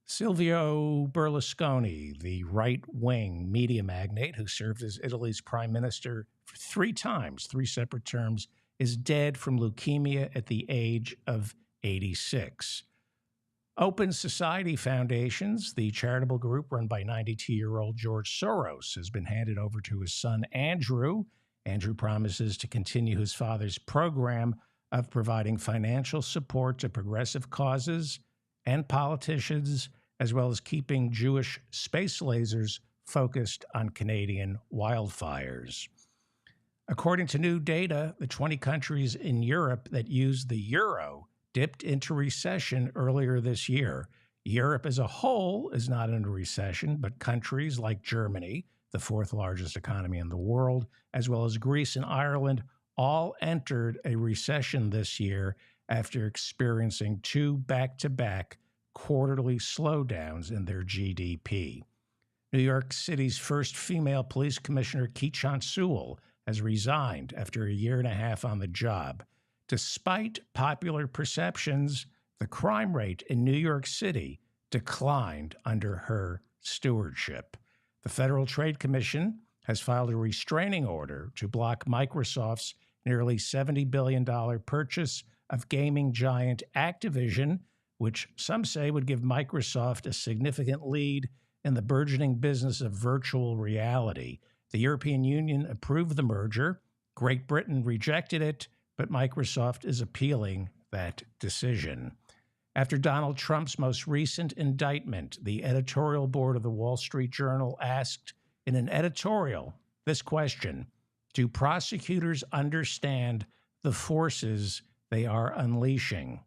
Silvio Berlusconi, the right wing media magnate who served as Italy's prime minister for three times, three separate terms, is dead from leukemia at the age of 86. Open Society Foundations, the charitable group run by 92-year-old George Soros, has been handed over to his son, Andrew. Andrew promises to continue his father's program of providing financial support to progressive causes and politicians, as well as keeping Jewish space lasers focused on Canadian wildfires. According to new data, the 20 countries in Europe that use the euro dipped into recession earlier this year. Europe as a whole is not in a recession, but countries like Germany, the fourth largest economy in the world, as well as Greece and Ireland, all entered a recession this year after experiencing two back-to-back quarterly slowdowns in their GDP. New York City's first female police commissioner, Keechant Sewell, has resigned after a year and a half on the job. Despite popular perceptions, the crime rate in New York City declined under her stewardship. The Federal Trade Commission has filed a restraining order to block Microsoft's nearly $70 billion purchase of gaming giant Activision, which some say would give Microsoft a significant lead in the burgeoning business of virtual reality. The European Union approved the merger. Great Britain rejected it, but Microsoft is appealing that decision. After Donald Trump's most recent indictment, the editorial board of the Wall Street Journal asked in an editorial this question: do prosecutors understand the forces they are unleashing?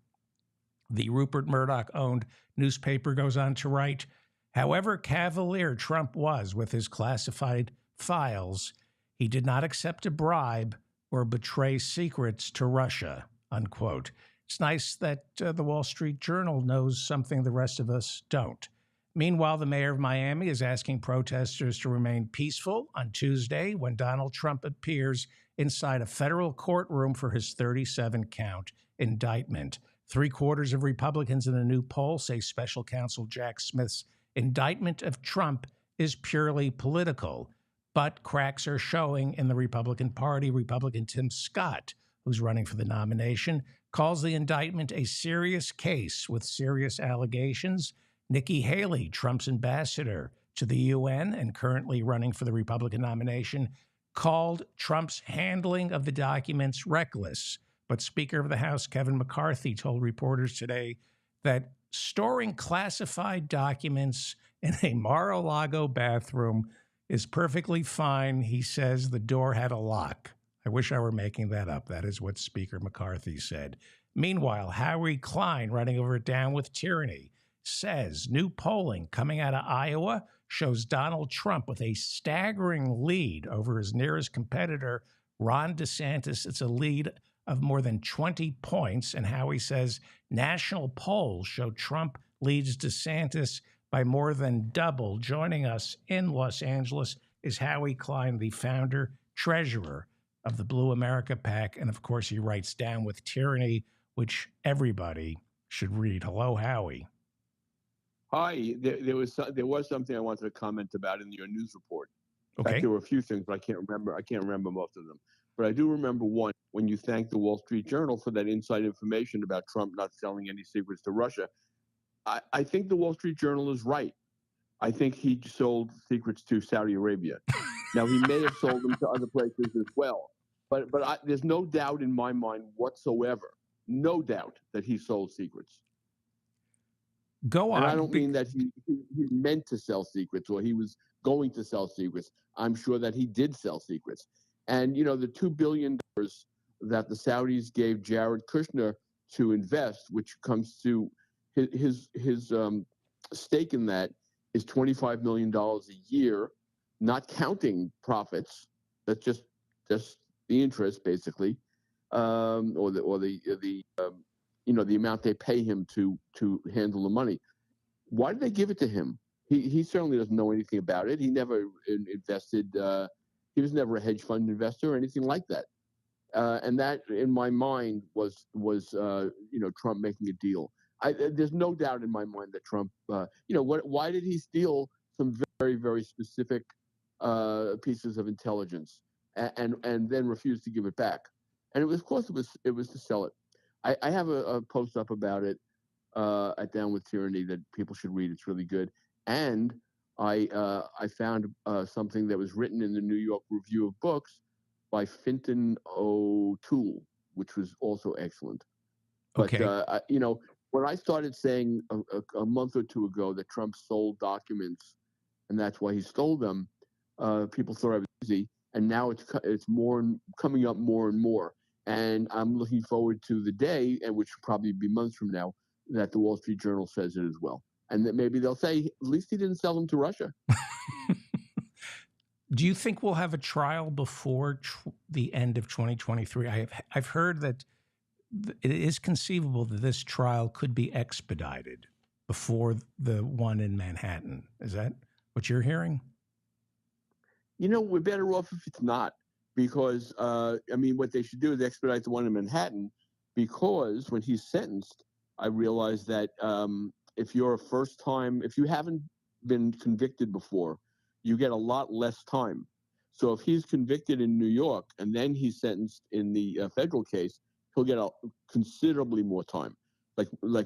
The Rupert Murdoch-owned newspaper goes on to write, however cavalier Trump was with his classified files, he did not accept a bribe or betray secrets to Russia, unquote. It's nice that the Wall Street Journal knows something the rest of us don't. Meanwhile, the mayor of Miami is asking protesters to remain peaceful on Tuesday when Donald Trump appears inside a federal courtroom for his 37-count indictment. Three-quarters of Republicans in a new poll say special counsel Jack Smith's indictment of Trump is purely political. But cracks are showing in the Republican Party. Republican Tim Scott, who's running for the nomination, calls the indictment a serious case with serious allegations. Nikki Haley, Trump's ambassador to the UN and currently running for the Republican nomination, called Trump's handling of the documents reckless. But Speaker of the House Kevin McCarthy told reporters today that storing classified documents in a Mar-a-Lago bathroom is perfectly fine. He says the door had a lock. I wish I were making that up. That is what Speaker McCarthy said. Meanwhile, Howie Klein, running over Down with Tyranny, says new polling coming out of Iowa shows Donald Trump with a staggering lead over his nearest competitor, Ron DeSantis. It's a lead of more than 20 points. And Howie says national polls show Trump leads DeSantis by more than double. Joining us in Los Angeles is Howie Klein, the founder, treasurer of the Blue America PAC. And of course, he writes Down with Tyranny, which everybody should read. Hello, Howie. Hi. There was something I wanted to comment about in your news report. In Okay. fact, there were a few things, but I can't remember most of them. But I do remember one when you thanked the Wall Street Journal for that inside information about Trump not selling any secrets to Russia. I think the Wall Street Journal is right. I think he sold secrets to Saudi Arabia. Now, he may have sold them to other places as well. But there's no doubt in my mind whatsoever, no doubt that he sold secrets. Go on. And I don't mean that he meant to sell secrets or he was going to sell secrets. I'm sure that he did sell secrets. And, the $2 billion that the Saudis gave Jared Kushner to invest, which comes to his stake in that is $25 million a year, not counting profits. That's just the interest, basically, or the amount they pay him to handle the money. Why did they give it to him? He certainly doesn't know anything about it. He never invested. He was never a hedge fund investor or anything like that. And that, in my mind, was Trump making a deal. There's no doubt in my mind that Trump, why did he steal some very, very specific pieces of intelligence and then refuse to give it back? And of course, it was to sell it. I have a post up about it at Down with Tyranny that people should read. It's really good. And I found something that was written in the New York Review of Books by Fintan O'Toole, which was also excellent. But Okay. when I started saying a month or two ago that Trump sold documents and that's why he stole them, people thought I was crazy. And now it's more coming up more and more. And I'm looking forward to the day, and which will probably be months from now, that the Wall Street Journal says it as well. And that maybe they'll say, at least he didn't sell them to Russia. Do you think we'll have a trial before the end of 2023? I've heard that it is conceivable that this trial could be expedited before the one in Manhattan. Is that what you're hearing? We're better off if it's not, because what they should do is expedite the one in Manhattan, because when he's sentenced, I realized that if you haven't been convicted before, you get a lot less time. So if he's convicted in New York and then he's sentenced in the federal case, he'll get considerably more time,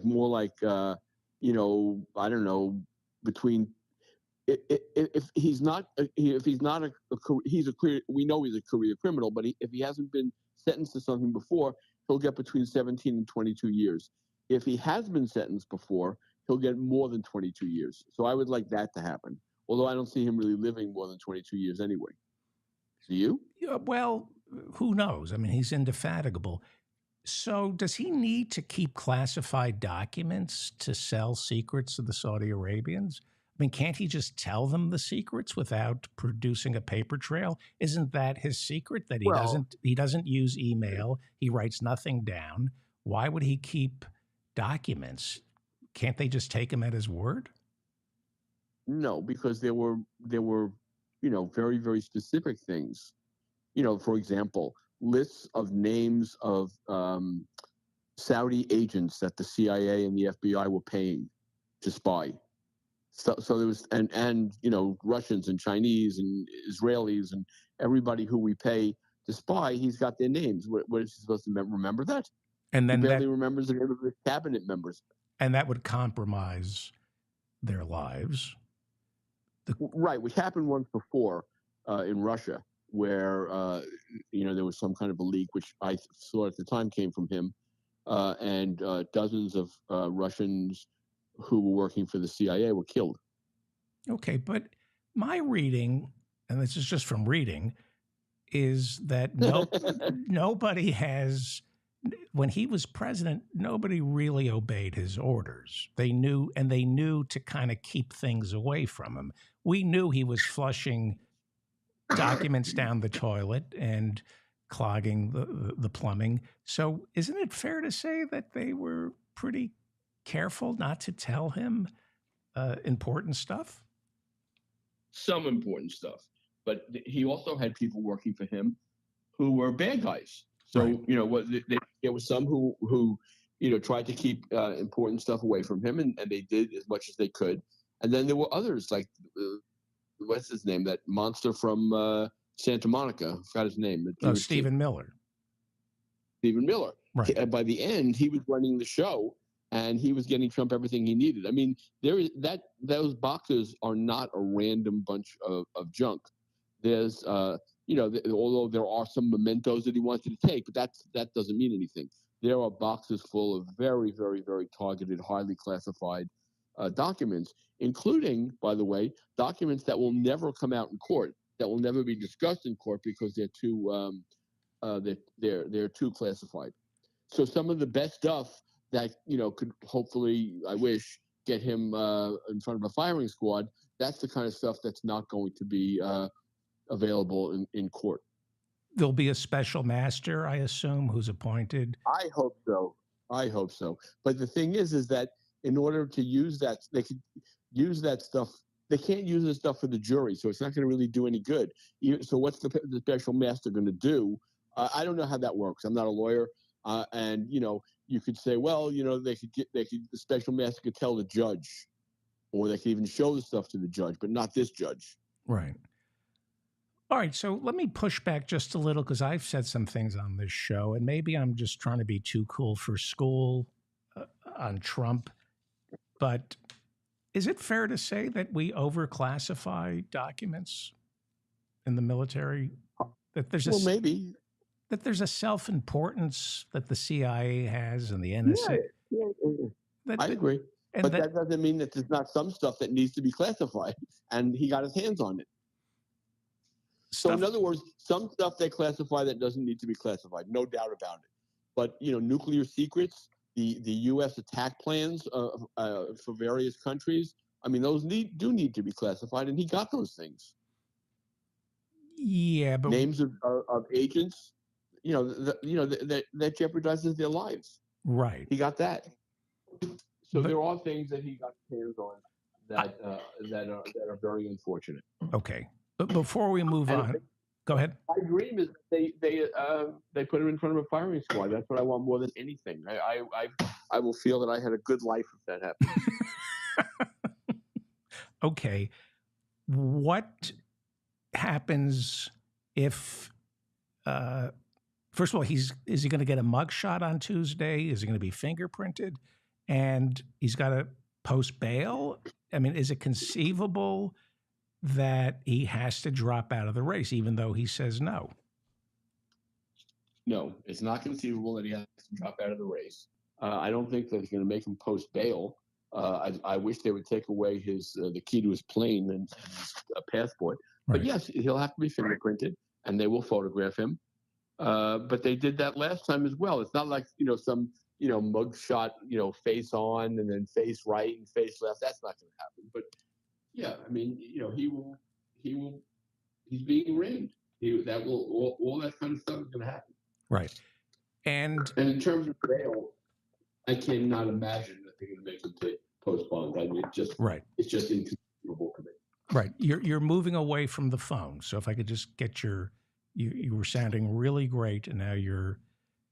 more like I don't know, between. If he's not he's a clear, we know he's a career criminal, but if he hasn't been sentenced to something before, he'll get between 17 and 22 years. If he has been sentenced before, he'll get more than 22 years. So I would like that to happen. Although I don't see him really living more than 22 years anyway. Do you? Yeah, well, who knows? I mean, he's indefatigable. So does he need to keep classified documents to sell secrets to the Saudi Arabians? I mean, can't he just tell them the secrets without producing a paper trail? Isn't that his secret, that he doesn't use email, he writes nothing down? Why would he keep documents? Can't they just take him at his word? No, because there were very, very specific things. For example, lists of names of Saudi agents that the CIA and the FBI were paying to spy. So there was, and Russians and Chinese and Israelis and everybody who we pay to spy, he's got their names. What is he supposed to remember that? And then he barely remembers the name of his cabinet members. And that would compromise their lives. Right, which happened once before in Russia, where there was some kind of a leak, which I saw at the time came from him, and dozens of Russians who were working for the CIA were killed. Okay, but my reading, and this is just from reading, is that nobody has, when he was president, nobody really obeyed his orders. They knew to kind of keep things away from him. We knew he was flushing documents down the toilet and clogging the plumbing. So isn't it fair to say that they were pretty careful not to tell him important stuff? Some important stuff. But he also had people working for him who were bad guys. So, right. There was some who tried to keep important stuff away from him, and they did as much as they could. And then there were others, like, what's his name? That monster from Santa Monica. I forgot his name. Stephen Miller. Stephen Miller. Right. By the end, he was running the show, and he was getting Trump everything he needed. I mean, those boxes are not a random bunch of junk. There's, although there are some mementos that he wanted to take, but that doesn't mean anything. There are boxes full of very, very, very targeted, highly classified documents, including, by the way, documents that will never come out in court, that will never be discussed in court because they're too classified. So some of the best stuff that could hopefully, I wish, get him in front of a firing squad. That's the kind of stuff that's not going to be available in court. There'll be a special master, I assume, who's appointed. I hope so. But the thing is that in order to use that, they could use that stuff. They can't use this stuff for the jury, so it's not going to really do any good. So what's the special master going to do? I don't know how that works. I'm not a lawyer, and you could say, well, the special master could tell the judge, or they could even show the stuff to the judge, but not this judge. Right. All right, so let me push back just a little because I've said some things on this show, and maybe I'm just trying to be too cool for school on Trump. But is it fair to say that we overclassify documents in the military? That there's maybe that there's a self-importance that the CIA has and the NSA. I agree, but that doesn't mean that there's not some stuff that needs to be classified, and he got his hands on it. So in other words, some stuff they classify that doesn't need to be classified, no doubt about it. But nuclear secrets, the U.S. attack plans for various countries, I mean, those do need to be classified, and he got those things. Yeah, but names of agents, that jeopardizes their lives. Right. He got that. So there are things that he got his hands on that are very unfortunate. Okay. But before we move on, go ahead. My dream is they put him in front of a firing squad. That's what I want more than anything. I will feel that I had a good life if that happens. Okay. What happens if first of all, is he going to get a mugshot on Tuesday? Is he going to be fingerprinted? And he's got to post bail? I mean, is it conceivable that he has to drop out of the race, even though he says no? No, it's not conceivable that he has to drop out of the race. I don't think that it's going to make him post bail. I wish they would take away the key to his plane and his passport. Right. But yes, he'll have to be fingerprinted, and they will photograph him. But they did that last time as well. It's not like some mugshot, face on and then face right and face left. That's not going to happen. But yeah, I mean, he's being arraigned. All that kind of stuff is going to happen. Right. And in terms of bail, I cannot imagine that they're going to make him post bond. I mean, it's just inconceivable to me. Right. You're moving away from the phone. So if I could just get you were sounding really great, and now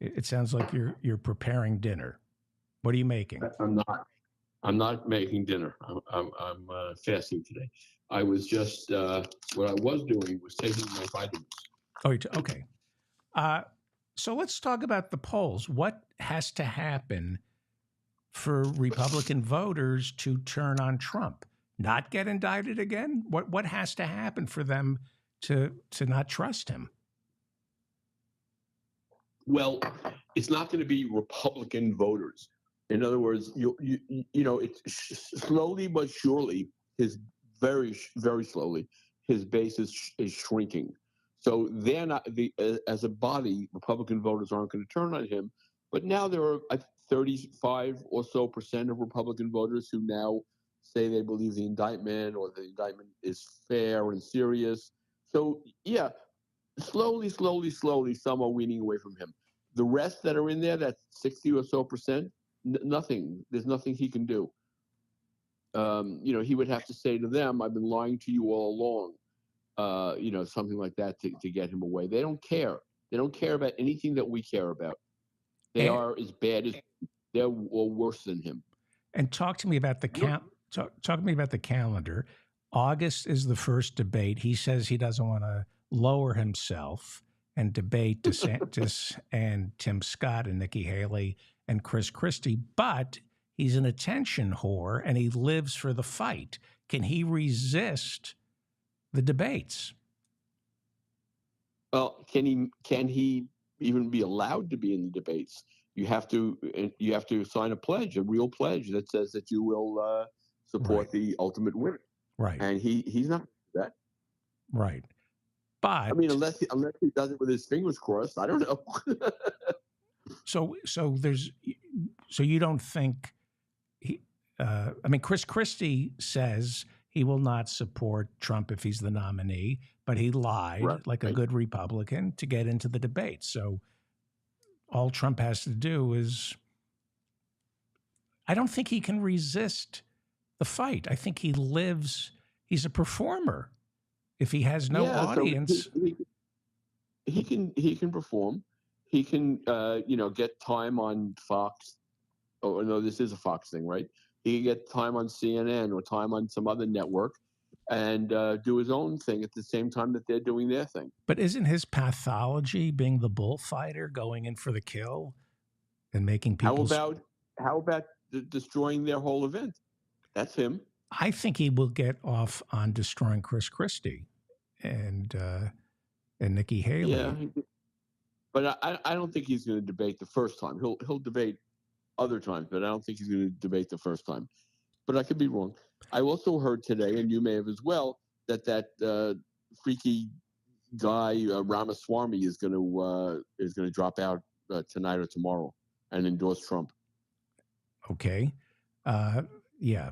it sounds like you're preparing dinner. What are you making? I'm not making dinner. I'm fasting today. I was just what I was doing was taking my vitamins. Oh, okay. So let's talk about the polls. What has to happen for Republican voters to turn on Trump? Not get indicted again? What has to happen for them to not trust him? Well, it's not going to be Republican voters. In other words, it's slowly but surely, very slowly, his base is shrinking. So they're not as a body, Republican voters aren't going to turn on him. But now there are 35% or so of Republican voters who now say they believe the indictment or the indictment is fair and serious. So yeah, slowly, some are weaning away from him. The rest that are in there, that 60 or so percent, nothing. There's nothing he can do. He would have to say to them, "I've been lying to you all along." Something like that to get him away. They don't care. They don't care about anything that we care about. They are as bad as they're or worse than him. And talk to me about the talk to me about the calendar. August is the first debate. He says he doesn't want to lower himself and debate DeSantis and Tim Scott and Nikki Haley and Chris Christie, but he's an attention whore and he lives for the fight. Can he resist the debates? Well, can he even be allowed to be in the debates? You have to sign a pledge, a real pledge that says that you will support the ultimate winner. Right. And he's not that. Right. But I mean, unless he does it with his fingers crossed, I don't know. So you don't think Chris Christie says he will not support Trump if he's the nominee, but he lied like a good Republican to get into the debate. So all Trump has to do is, I don't think he can resist the fight. I think he's a performer. If he has no audience. So he can perform. he can, get time on Fox. Oh no, this is a Fox thing, right? He can get time on CNN or time on some other network, and do his own thing at the same time that they're doing their thing. But isn't his pathology being the bullfighter, going in for the kill and making How people? about destroying their whole event? That's him. I think he will get off on destroying Chris Christie and Nikki Haley. Yeah, but I don't think he's going to debate the first time. He'll debate other times, but I don't think he's going to debate the first time. But I could be wrong. I also heard today, and you may have as well, that freaky guy Ramaswamy is going to drop out tonight or tomorrow and endorse Trump. Okay, yeah.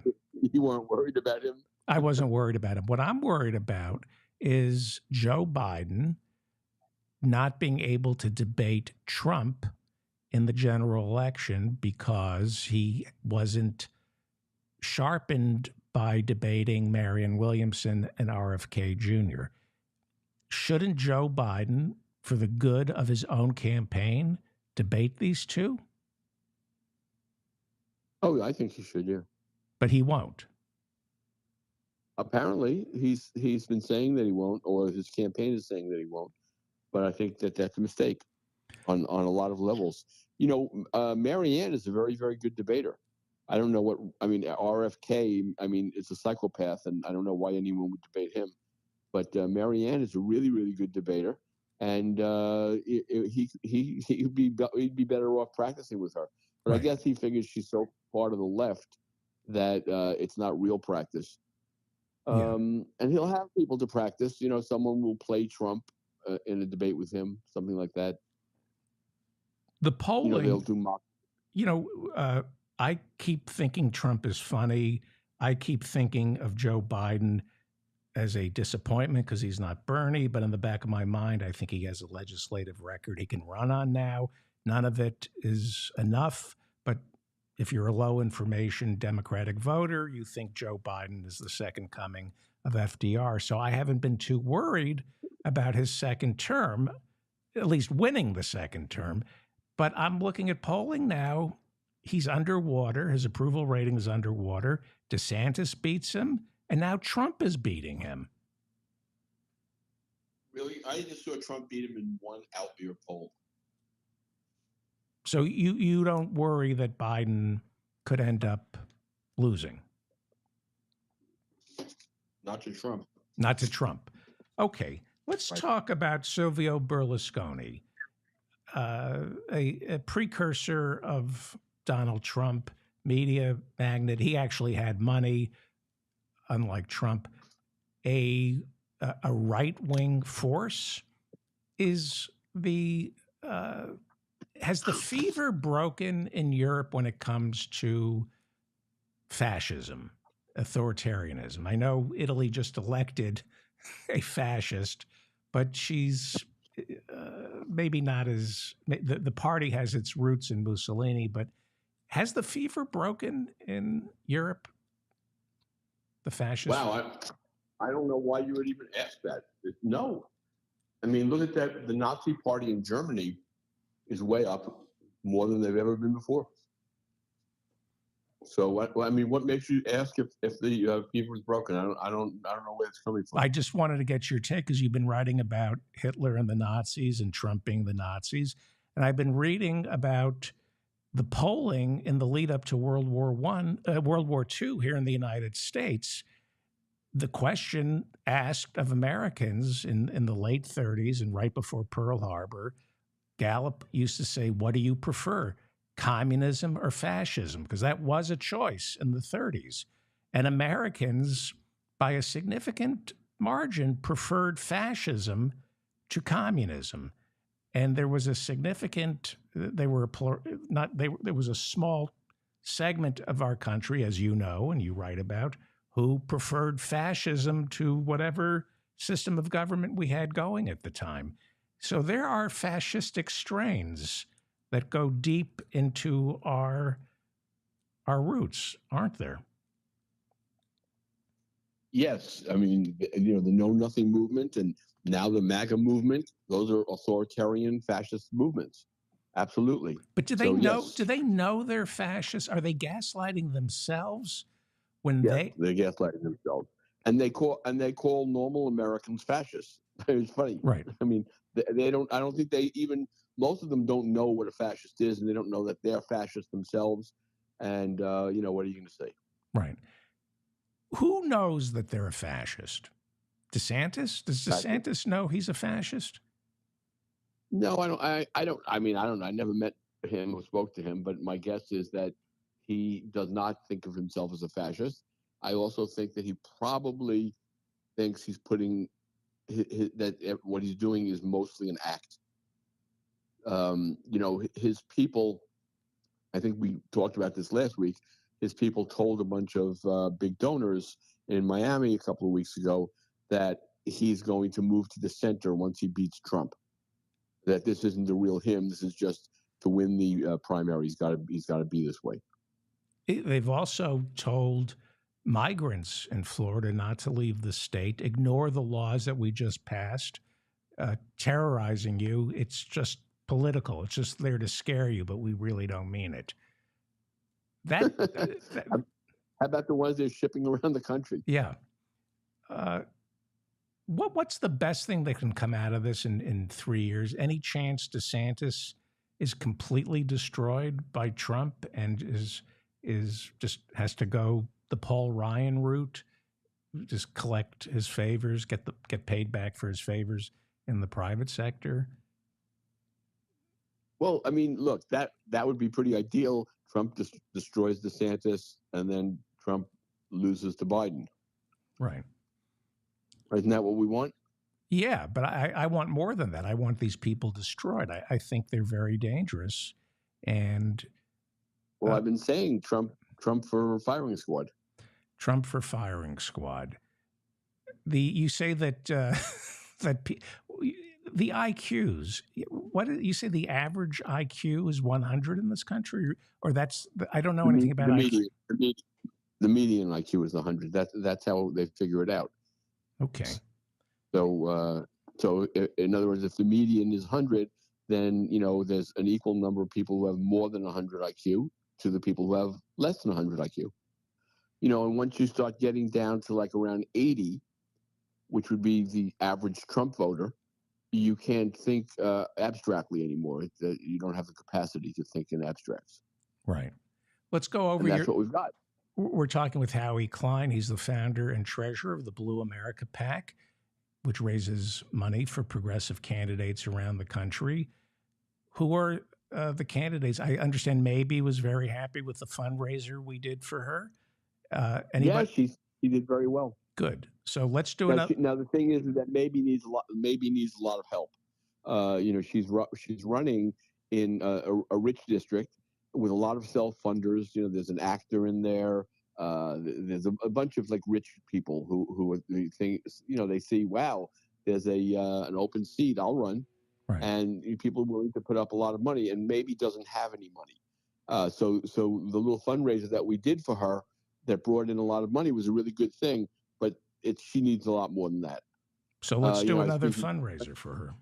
You weren't worried about him? I wasn't worried about him. What I'm worried about is Joe Biden not being able to debate Trump in the general election because he wasn't sharpened by debating Marianne Williamson and RFK Jr. Shouldn't Joe Biden, for the good of his own campaign, debate these two? Oh, I think he should, yeah. But he won't. Apparently, he's been saying that he won't, or his campaign is saying that he won't. But I think that that's a mistake on a lot of levels. Marianne is a very, very good debater. I don't know what I mean. RFK, it's a psychopath, and I don't know why anyone would debate him. But Marianne is a really, really good debater, and he'd be better off practicing with her. But right. I guess he figures she's so part of the left that it's not real practice. And he'll have people to practice. Someone will play Trump in a debate with him, something like that. The polling, they'll do mock. I keep thinking Trump is funny. I keep thinking of Joe Biden as a disappointment because he's not Bernie. But in the back of my mind, I think he has a legislative record he can run on now. None of it is enough. But if you're a low information Democratic voter, you think Joe Biden is the second coming of FDR. So I haven't been too worried about his second term, at least winning the second term. But I'm looking at polling now. He's underwater. His approval rating is underwater. DeSantis beats him, and now Trump is beating him. Really? I just saw Trump beat him in one outlier poll. So you don't worry that Biden could end up losing? Not to Trump. Not to Trump. Okay, let's talk about Silvio Berlusconi, a precursor of Donald Trump, media magnate. He actually had money, unlike Trump. A right-wing force. Has the fever broken in Europe when it comes to fascism, authoritarianism? I know Italy just elected a fascist, but she's maybe not as the party has its roots in Mussolini, but has the fever broken in Europe? The fascist? Wow, I don't know why you would even ask that. No. Look at that. The Nazi party in Germany is way up more than they've ever been before. So what makes you ask if the fever is broken? I don't know where it's coming from. I just wanted to get your take because you've been writing about Hitler and the Nazis and Trump being the Nazis, and I've been reading about the polling in the lead up to World War II here in the United States. The question asked of Americans in the late 30s and right before Pearl Harbor, Gallup used to say, "What do you prefer, communism or fascism?" Because that was a choice in the 30s. And Americans, by a significant margin, preferred fascism to communism. And there was a significant, there was a small segment of our country, as you know and you write about, who preferred fascism to whatever system of government we had going at the time. So there are fascistic strains that go deep into our roots, aren't there? Yes. The Know Nothing movement and now the MAGA movement, those are authoritarian fascist movements. Absolutely. But do they So know? yes, Do they know they're fascists? Are they gaslighting themselves when yes, they? they're gaslighting themselves, and they call normal Americans fascists. It's funny. Right, I mean, they don't. I don't think they even. Most of them don't know what a fascist is, and they don't know that they're fascists themselves. And what are you going to say? right. Who knows that they're a fascist? DeSantis? Does Fascist? DeSantis know he's a fascist? No, I don't. I don't. I mean, I don't know. I never met him or spoke to him, but my guess is that he does not think of himself as a fascist. I also think that he probably thinks he's putting that what he's doing is mostly an act. His people. I think we talked about this last week. His people told a bunch of big donors in Miami a couple of weeks ago that he's going to move to the center once he beats Trump. That this isn't the real him. This is just to win the primary. He's got to be this way. They've also told migrants in Florida not to leave the state, ignore the laws that we just passed, terrorizing you. It's just political. It's just there to scare you, but we really don't mean it. That, that How about the ones they're shipping around the country? yeah. Uh, what's the best thing that can come out of this in 3 years? Any chance DeSantis is completely destroyed by Trump and is just has to go the Paul Ryan route, just collect his favors, get paid back for his favors in the private sector? Well, I mean, look, that would be pretty ideal. Trump destroys DeSantis, and then Trump loses to Biden. Right. Isn't that what we want? Yeah, but I want more than that. I want these people destroyed. I think they're very dangerous. And Well, I've been saying Trump for firing squad. Trump for firing squad. You say that that the IQs. What you say? The average IQ is 100 in this country, or that's I don't know anything about the IQ. median the median IQ is 100. That's how they figure it out. Okay. So in other words, if the median is 100, then there's an equal number of people who have more than 100 IQ to the people who have less than 100 IQ. And once you start getting down to like around 80, which would be the average Trump voter, you can't think abstractly anymore. You don't have the capacity to think in abstracts. Right. Let's go over And that's your. what we've got. We're talking with Howie Klein. He's the founder and treasurer of the Blue America PAC, which raises money for progressive candidates around the country. Who are the candidates? I understand Maybe was very happy with the fundraiser we did for her. Anybody? Yeah, she did very well. Good. So let's do Now, it. now the thing is that Maybe needs a lot. Maybe needs a lot of help. She's running in a rich district with a lot of self-funders. There's an actor in there. There's a bunch of like rich people who think they see, wow, there's an open seat, I'll run, Right. and people are willing to put up a lot of money, and Maybe doesn't have any money. So the little fundraiser that we did for her that brought in a lot of money was a really good thing, but she needs a lot more than that. So let's do another fundraiser for her.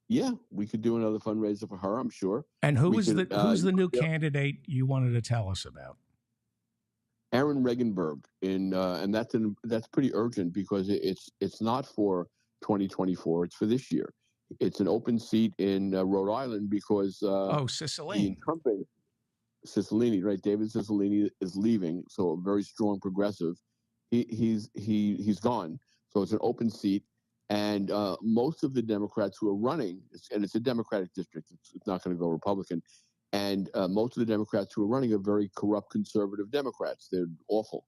Yeah, we could do another fundraiser for her, I'm sure. And who's the new candidate you wanted to tell us about? Aaron Regenberg, and that's pretty urgent because it's not for 2024; it's for this year. It's an open seat in Rhode Island because Cicilline. the incumbent Cicilline, right? David Cicilline is leaving, so a very strong progressive. He's gone, so it's an open seat. And most of the Democrats who are running, and it's a Democratic district, it's not going to go Republican, and most of the Democrats who are running are very corrupt conservative Democrats. They're awful.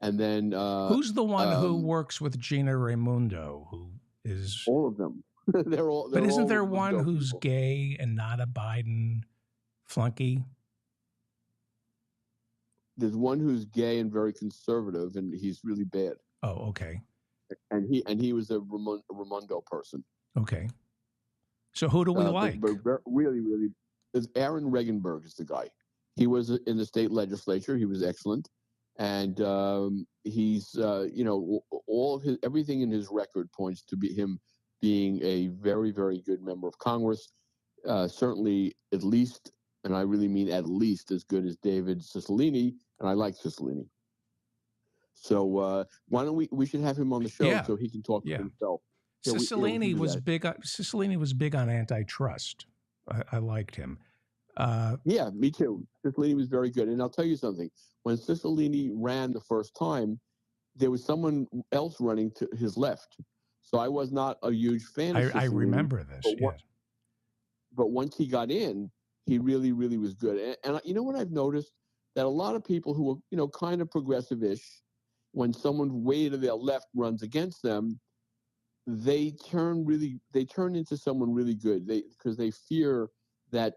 And then who's the one who works with Gina Raimondo? Who is all of them? they're all. But isn't there Raimondo one who's people. gay and not a Biden flunky? There's one who's gay and very conservative, and he's really bad. Oh, okay. And he was a Raimondo person. Okay. So who do we like? But really, really, Aaron Regenberg is the guy. He was in the state legislature. He was excellent, and he's all of everything in his record points to him being a very, very good member of Congress. certainly at least, and I really mean at least as good as David Cicilline, and I like Cicilline. So why don't we should have him on the show Yeah, so he can talk for yeah. himself. We Cicilline can do was that. big. Cicilline was big on antitrust. I liked him. Yeah, me too. Cicilline was very good. And I'll tell you something. When Cicilline ran the first time, there was someone else running to his left. So I was not a huge fan of Cicilline. I remember this. Yes. But once he got in, he really, really was good. And you know what I've noticed? That a lot of people who are, kind of progressive-ish, when someone way to their left runs against them, they turn into someone really good. Because they fear that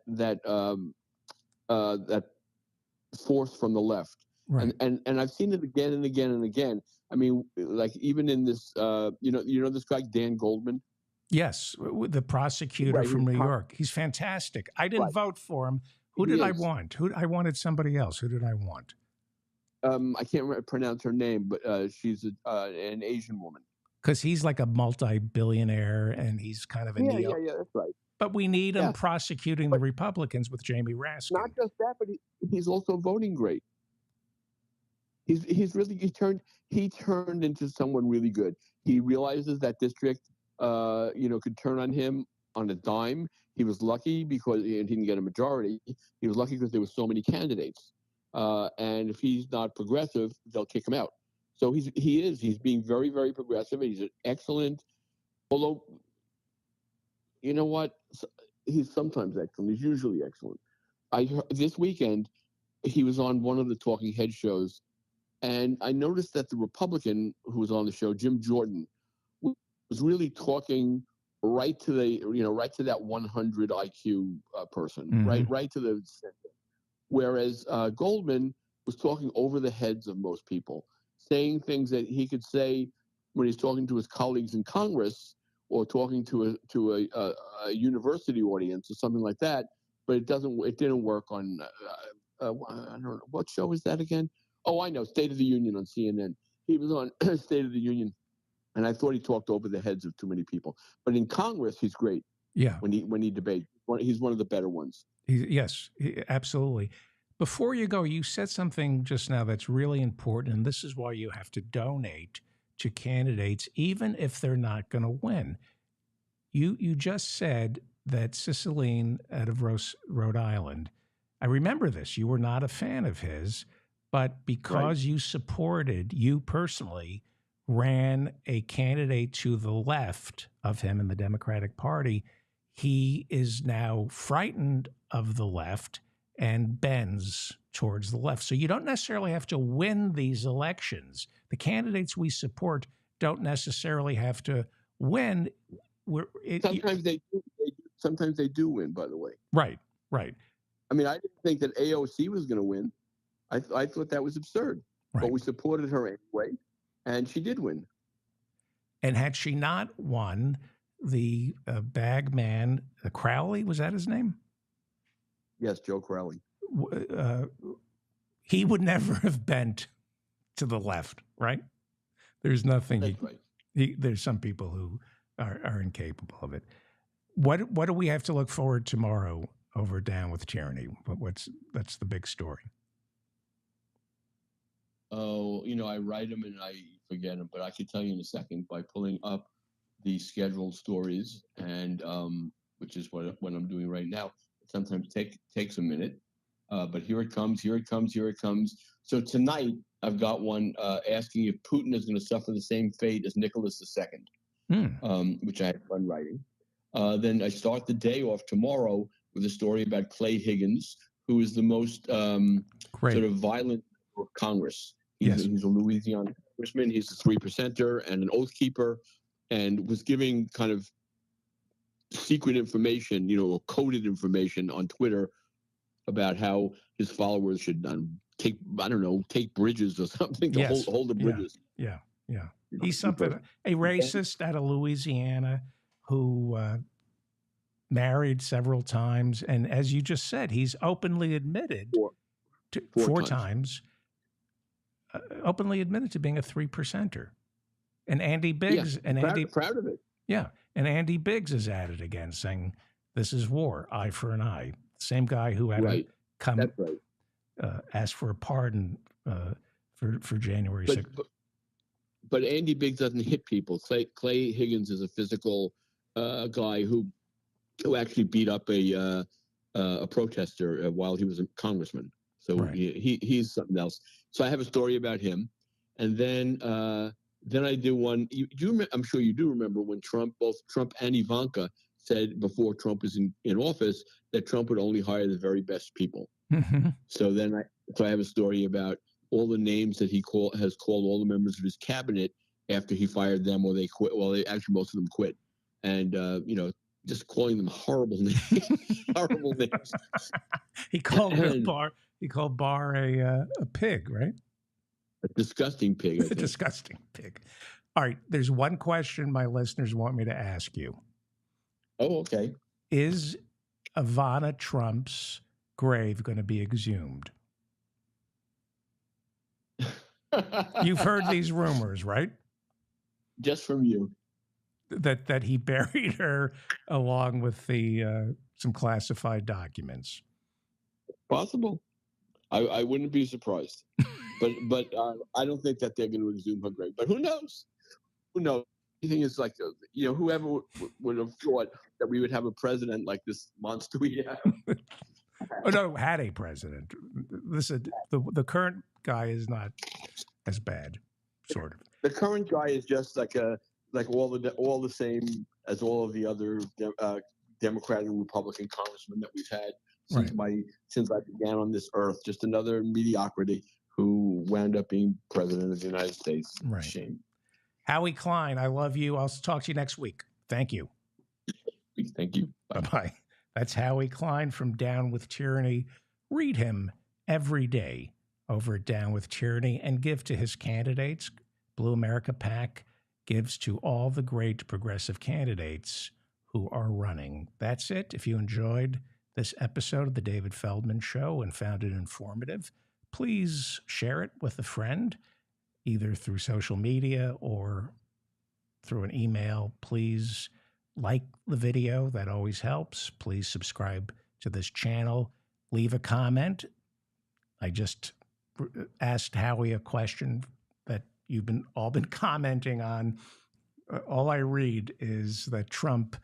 force from the left. Right. And I've seen it again and again and again. I mean, like even in this, this guy Dan Goldman. Yes, the prosecutor from New York. He's fantastic. I didn't vote for him. Who did I want? I wanted somebody else. Who did I want? I can't pronounce her name, but she's an Asian woman. Because he's like a multi-billionaire, and he's kind of a yeah, that's right. But we need him prosecuting the Republicans with Jamie Raskin. Not just that, but he's also voting great. He turned into someone really good. He realizes that district, could turn on him on a dime. He was lucky because he didn't get a majority. He was lucky because there were so many candidates. And if he's not progressive, they'll kick him out. So he's being very, very progressive. He's an excellent, although, you know what? He's sometimes excellent. He's usually excellent. This weekend, he was on one of the Talking Head shows, and I noticed that the Republican who was on the show, Jim Jordan, was really talking right to that 100 IQ person, right to the center. Whereas Goldman was talking over the heads of most people, saying things that he could say when he's talking to his colleagues in Congress or talking to a university audience or something like that. But it didn't work on I don't know, what show is that again? Oh, I know, State of the Union on CNN. He was on State of the Union, and I thought he talked over the heads of too many people. But in Congress, he's great. Yeah, when he debates, he's one of the better ones. Yes, absolutely. Before you go, you said something just now that's really important, and this is why you have to donate to candidates, even if they're not going to win. You just said that Cicilline out of Rhode Island, I remember this, you were not a fan of his, but because you personally ran a candidate to the left of him in the Democratic Party, he is now frightened of the left and bends towards the left. So you don't necessarily have to win these elections. The candidates we support don't necessarily have to win. Sometimes they do win, by the way. Right. I mean, I didn't think that AOC was going to win. I thought that was absurd. But we supported her anyway, and she did win. And had she not won, the bag man, Crowley, was that his name? Yes, Joe Crowley. He would never have bent to the left, right? There's nothing. That's right. There's some people who are incapable of it. What do we have to look forward tomorrow over Down with Tyranny? That's the big story. Oh, I write them and I forget them, but I can tell you in a second by pulling up the scheduled stories, and which is what I'm doing right now. It sometimes takes a minute, but here it comes. So tonight I've got one asking if Putin is going to suffer the same fate as Nicholas II, which I had fun writing. Then I start the day off tomorrow with a story about Clay Higgins, who is the most sort of violent of Congress. He's a Louisiana congressman. He's a 3%er and an oath keeper, and was giving kind of secret information, coded information on Twitter about how his followers should take bridges or something to hold the bridges. Yeah. He's something, a racist out of Louisiana who married several times. And as you just said, he's openly admitted four times. Openly admitted to being a 3%er. And Andy Biggs, proud of it. Yeah. And Andy Biggs is at it again, saying this is war, eye for an eye. Same guy who had Right. to come That's right. ask for a pardon for January But, 6th. but Andy Biggs doesn't hit people. Clay Higgins is a physical guy who actually beat up a protester while he was a congressman. So Right. he's something else. So I have a story about him, and then I do one. I'm sure you do remember when both Trump and Ivanka said before Trump was in office that Trump would only hire the very best people. Mm-hmm. So I have a story about all the names that he has called all the members of his cabinet after he fired them, or they quit. Well, actually most of them quit, and just calling them horrible names. Horrible names. He called Barr a pig, right? A disgusting pig. I A think. disgusting pig. All right. There's one question my listeners want me to ask you. Oh, okay. Is Ivana Trump's grave going to be exhumed? You've heard these rumors, right? Just from you. That he buried her along with the some classified documents. Possible. I wouldn't be surprised. but I don't think that they're going to exhume her grave. But who knows? Who knows? Anything is like, whoever would have thought that we would have a president like this monster we have. Oh no, had a president. Listen, the current guy is not as bad, sort of. The current guy is just like all the same as all of the other Democratic and Republican congressmen that we've had since I began on this earth. Just another mediocrity who wound up being president of the United States. Right. Shame. Howie Klein, I love you. I'll talk to you next week. Thank you. Thank you. Bye-bye. That's Howie Klein from Down with Tyranny. Read him every day over at Down with Tyranny and give to his candidates. Blue America PAC gives to all the great progressive candidates who are running. That's it. If you enjoyed this episode of The David Feldman Show and found it informative, please share it with a friend, either through social media or through an email. Please like the video. That always helps. Please subscribe to this channel. Leave a comment. I just asked Howie a question that you've all been commenting on. All I read is that Trump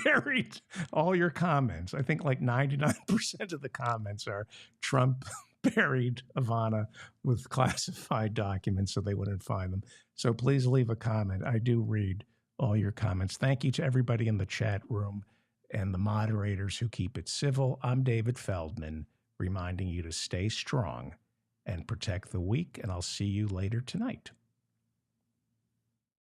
buried all your comments. I think like 99% of the comments are Trump buried Ivana with classified documents so they wouldn't find them. So please leave a comment. I do read all your comments. Thank you to everybody in the chat room and the moderators who keep it civil. I'm David Feldman, reminding you to stay strong and protect the weak, and I'll see you later tonight.